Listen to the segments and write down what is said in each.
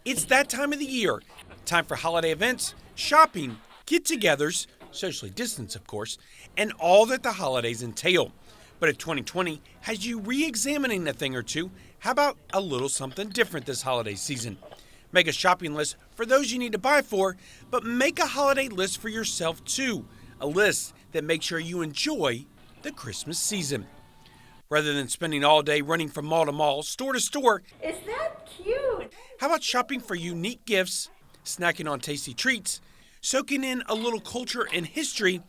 It's that time of the year. Time for holiday events, shopping, get-togethers, socially distanced of course, and all that the holidays entail. But if 2020 has you re-examining a thing or two, how about a little something different this holiday season? Make a shopping list for those you need to buy for, but make a holiday list for yourself too. A list that makes sure you enjoy the Christmas season. Rather than spending all day running from mall to mall, store to store, Is that cute? how about shopping for unique gifts, snacking on tasty treats, soaking in a little culture and history,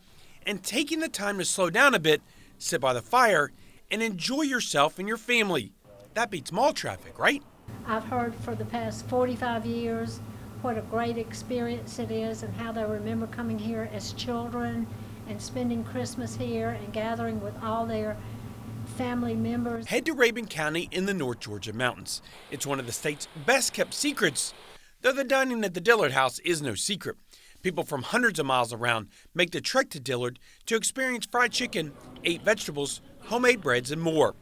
and taking the time to slow down a bit, sit by the fire, and enjoy yourself and your family? That beats mall traffic, right? I've heard for the past 45 years what a great experience it is and how they remember coming here as children and spending Christmas here and gathering with all their family members. Head to Rabun County in the North Georgia mountains. It's one of the state's best kept secrets, though the dining at the Dillard house is no secret. People from hundreds of miles around make the trek to Dillard to experience fried chicken, 8 vegetables, homemade breads, and more.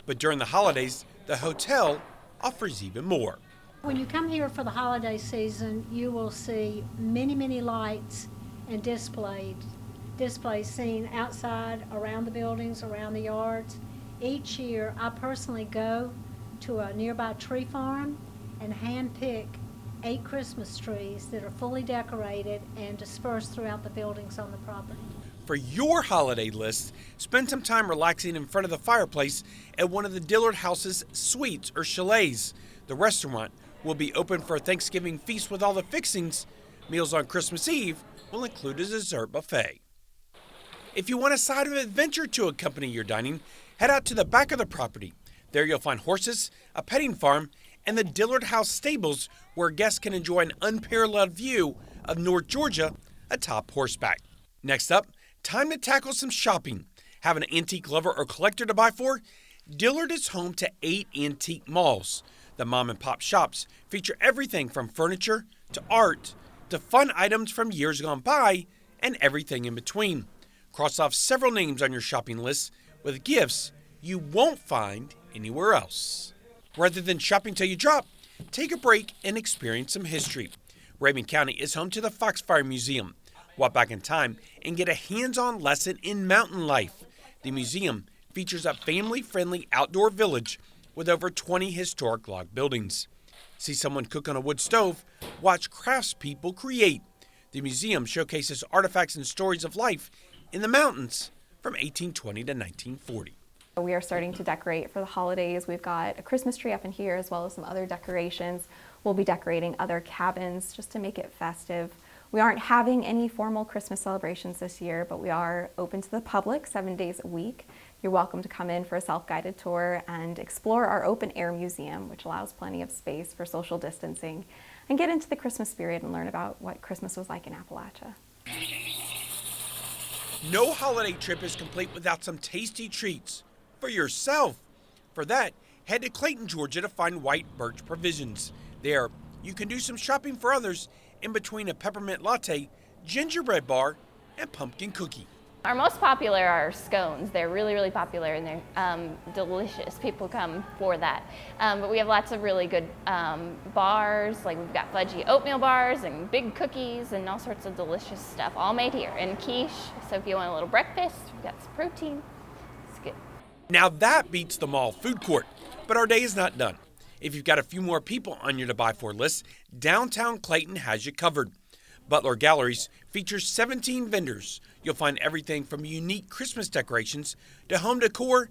But during the holidays, the hotel offers even more. When you come here for the holiday season, you will see many, many lights and displays seen outside, around the buildings, around the yards. Each year, I personally go to a nearby tree farm and hand-pick 8 Christmas trees that are fully decorated and dispersed throughout the buildings on the property. For your holiday list, spend some time relaxing in front of the fireplace at one of the Dillard House's suites or chalets. The restaurant will be open for a Thanksgiving feast with all the fixings. Meals on Christmas Eve will include a dessert buffet. If you want a side of adventure to accompany your dining, head out to the back of the property. There you'll find horses, a petting farm, and the Dillard House stables where guests can enjoy an unparalleled view of North Georgia atop horseback. Next up, time to tackle some shopping. Have an antique lover or collector to buy for? Dillard is home to 8 antique malls. The mom and pop shops feature everything from furniture to art to fun items from years gone by and everything in between. Cross off several names on your shopping list with gifts you won't find anywhere else. Rather than shopping till you drop, take a break and experience some history. Rabun County is home to the Foxfire Museum. Walk back in time and get a hands-on lesson in mountain life. The museum features a family-friendly outdoor village with over 20 historic log buildings. See someone cook on a wood stove, watch craftspeople create. The museum showcases artifacts and stories of life in the mountains from 1820 to 1940. We are starting to decorate for the holidays. We've got a Christmas tree up in here as well as some other decorations. We'll be decorating other cabins just to make it festive. We aren't having any formal Christmas celebrations this year, but we are open to the public 7 days a week. You're welcome to come in for a self-guided tour and explore our open-air museum, which allows plenty of space for social distancing, and get into the Christmas spirit and learn about what Christmas was like in Appalachia. No holiday trip is complete without some tasty treats for yourself. For that, head to Clayton, Georgia to find White Birch Provisions. There, you can do some shopping for others in between a peppermint latte, gingerbread bar, and pumpkin cookie. Our most popular are scones. They're really, really popular and they're delicious. People come for that. But we have lots of really good bars, like we've got fudgy oatmeal bars and big cookies and all sorts of delicious stuff, all made here. And quiche, so if you want a little breakfast, we've got some protein. It's good. Now that beats the mall food court, but our day is not done. If you've got a few more people on your to buy for list, downtown Clayton has you covered. Butler Galleries features 17 vendors. You'll find everything from unique Christmas decorations to home decor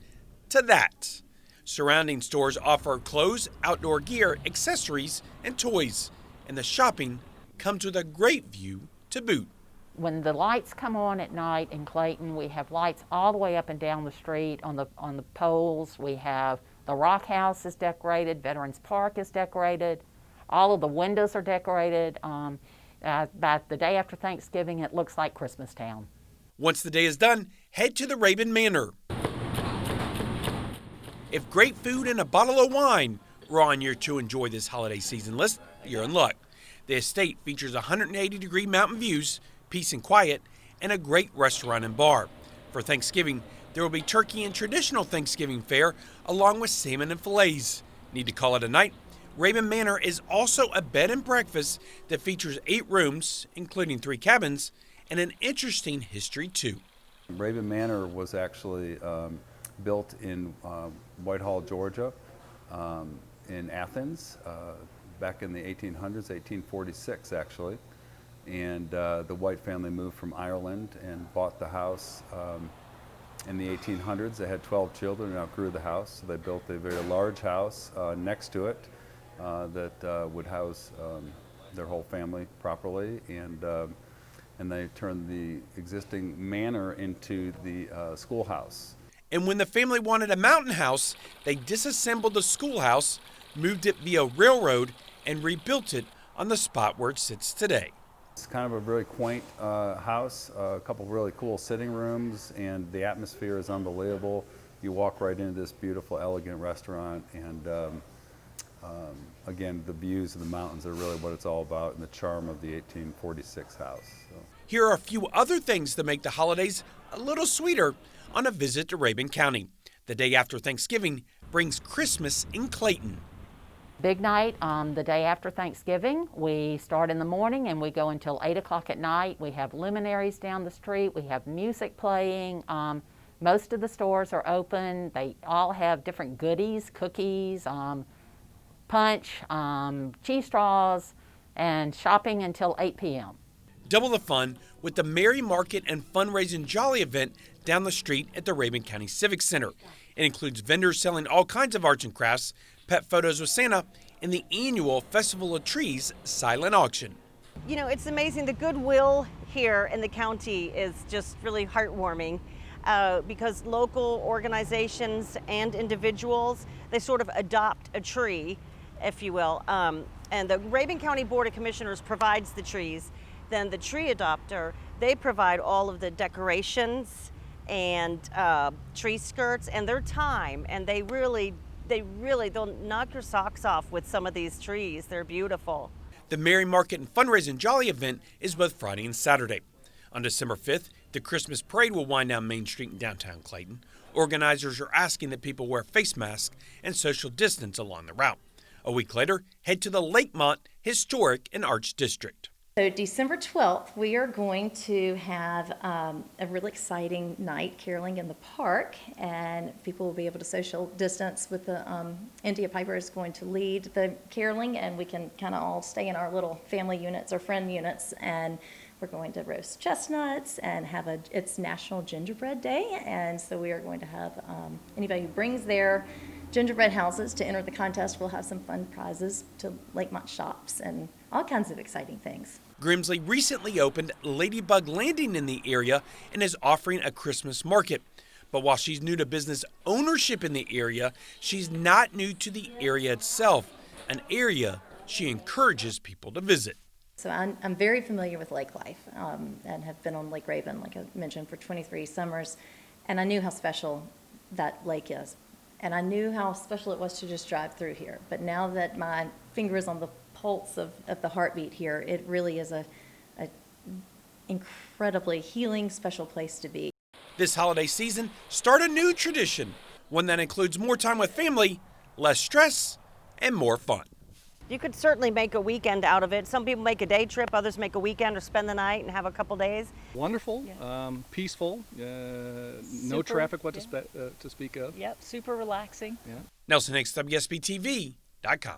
to that. Surrounding stores offer clothes, outdoor gear, accessories, and toys. And the shopping comes with a great view to boot. When the lights come on at night in Clayton, we have lights all the way up and down the street on the poles. We have the Rock House is decorated, Veterans Park is decorated, all of the windows are decorated. By the day after Thanksgiving, it looks like Christmas Town. Once the day is done, head to the Rabun Manor. If great food and a bottle of wine were on your to enjoy this holiday season list, you're in luck. The estate features 180-degree mountain views, peace and quiet, and a great restaurant and bar. For Thanksgiving, there will be turkey and traditional Thanksgiving fare, along with salmon and fillets. Need to call it a night? Rabun Manor is also a bed and breakfast that features 8 rooms, including 3 cabins, and an interesting history too. Rabun Manor was actually built in Whitehall, Georgia, in Athens, back in the 1800s, 1846 actually. And the White family moved from Ireland and bought the house in the 1800s. They had 12 children and outgrew the house, so they built a very large house next to it that would house their whole family properly, and they turned the existing manor into the schoolhouse. And when the family wanted a mountain house, they disassembled the schoolhouse, moved it via railroad, and rebuilt it on the spot where it sits today. It's kind of a very quaint house, a couple of really cool sitting rooms, and the atmosphere is unbelievable. You walk right into this beautiful, elegant restaurant, and again, the views of the mountains are really what it's all about, and the charm of the 1846 house. So. Here are a few other things that make the holidays a little sweeter on a visit to Rabun County. The day after Thanksgiving brings Christmas in Clayton. Big night on the day after Thanksgiving. We start in the morning and we go until 8 o'clock at night. We have luminaries down the street. We have music playing. Most of the stores are open. They all have different goodies, cookies, punch, cheese straws, and shopping until 8 p.m. Double the fun with the Merry Market and Fundraising Jolly event down the street at the Rabun County Civic Center. It includes vendors selling all kinds of arts and crafts, pet photos with Santa, and the annual Festival of Trees silent auction. You know, it's amazing. The goodwill here in the county is just really heartwarming because local organizations and individuals, they sort of adopt a tree, if you will. And the Rabun County Board of Commissioners provides the trees. Then the tree adopter, they provide all of the decorations and tree skirts and their time, and they'll knock your socks off with some of these trees. They're beautiful. The Merry Market and Fundraising Jolly event is both Friday and Saturday. On December 5th, the Christmas parade will wind down Main Street in downtown Clayton. Organizers are asking that people wear face masks and social distance along the route. A week later, head to the Lakemont Historic and Arts District. So December 12th, we are going to have a really exciting night caroling in the park, and people will be able to social distance with the India Piper is going to lead the caroling, and we can kind of all stay in our little family units or friend units, and we're going to roast chestnuts and have it's National Gingerbread Day, and so we are going to have anybody who brings their gingerbread houses to enter the contest will have some fun prizes to Lakemont shops and all kinds of exciting things. Grimsley recently opened Ladybug Landing in the area and is offering a Christmas market. But while she's new to business ownership in the area, she's not new to the area itself, an area she encourages people to visit. So I'm very familiar with lake life and have been on Lake Rabun, like I mentioned, for 23 summers, and I knew how special that lake is. And I knew how special it was to just drive through here. But now that my finger is on the pulse of the heartbeat here, it really is a incredibly healing, special place to be. This holiday season, start a new tradition, one that includes more time with family, less stress, and more fun. You could certainly make a weekend out of it. Some people make a day trip, others make a weekend or spend the night and have a couple days. Wonderful, peaceful, no traffic to speak of. Yep, super relaxing. Yeah. Nelson Hicks, WSB-TV.com.